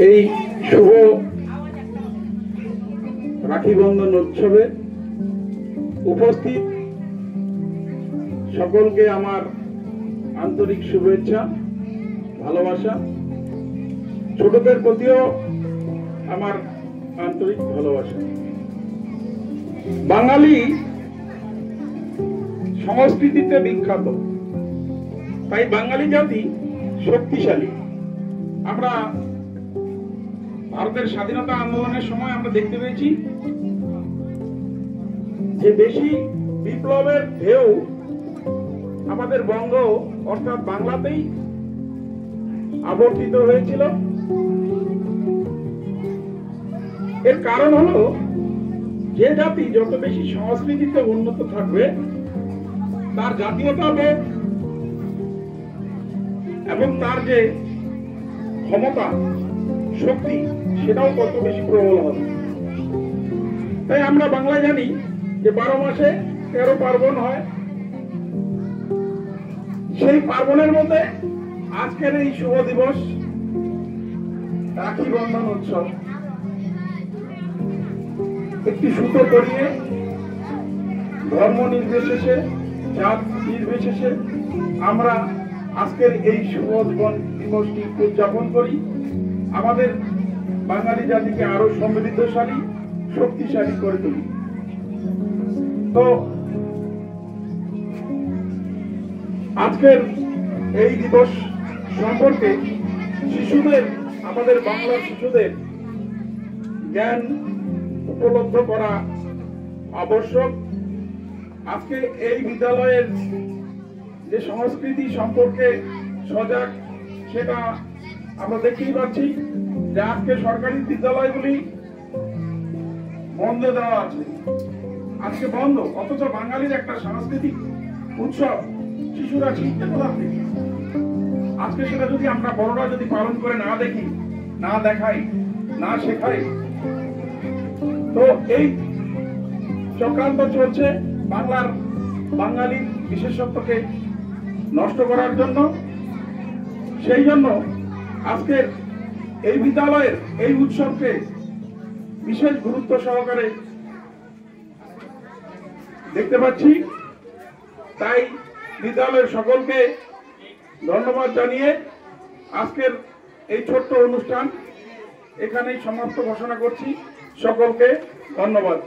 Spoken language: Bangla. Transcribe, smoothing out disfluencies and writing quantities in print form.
এই শুভ রাখি বন্ধন উৎসবে উপস্থিত সকলকে আমার আন্তরিক শুভেচ্ছা, ভালোবাসা। ছোটদের প্রতিও আমার আন্তরিক ভালোবাসা। বাঙালি সংস্কৃতিতে বিখ্যাত, তাই বাঙালি জাতি শক্তিশালী। আমরা ভারতের স্বাধীনতা আন্দোলনের সময় আমরা দেখতে পেয়েছি যে বেশি বিপ্লবের ঢেউ আমাদের বঙ্গ অর্থাৎ বাংলাতেই আবর্তিত হয়েছিল। এর কারণ হলো যে জাতি যত বেশি সংস্কৃতিতে উন্নত থাকবে তার জাতীয়তাবোধ এবং তার যে ক্ষমতা শক্তি সেটাও তত বেশি প্রবল হবে। তাই আমরা বাংলায় জানি যে 12 মাসে 13 পার্বণ হয়। সেই পার্বণের মধ্যে আজকের এই শুভ দিবস রাখি বন্ধন উৎসব। একটি সুতো পরিয়ে ধর্ম নির্বিশেষে, জাত নির্বিশেষে আমরা আজকের এই শুভ দিবসটি উদযাপন করি। আমাদের বাঙালি জাতিকে আরো সমৃদ্ধশালী, শক্তিশালী করে তুলি। তো আজকের এই দিবস সম্পর্কে শিশুদের, আমাদের বাংলার শিশুদের জ্ঞান উপলব্ধ করা আবশ্যক। আজকে এই বিদ্যালয়ের যে সংস্কৃতি সম্পর্কে সজাগ, সেটা আমরা দেখতেই পাচ্ছি যে আজকে সরকারি বিদ্যালয়গুলি বন্ধ দেওয়া আছে, আজকে বন্ধ। অথচ বাঙালির একটা সাংস্কৃতিক উৎসব শিশুরা শিখতে কোথা থেকে? আজকে সেটা যদি আমরা বড়রা যদি পালন করে না দেখি, না দেখাই, না শেখাই, তো এই চক্রান্ত চলছে বাঙালির বিশেষত্বকে নষ্ট করার জন্য। সেই জন্য আজকের এই বিদ্যালয়ের এই উৎসবকে বিশেষ গুরুত্ব সহকারে দেখতে পাচ্ছি। তাই বিদ্যালয়ের সকলকে ধন্যবাদ জানিয়ে আজকের এই ছোট্ট অনুষ্ঠান এখানেই সমাপ্ত ঘোষণা করছি। সকলকে ধন্যবাদ।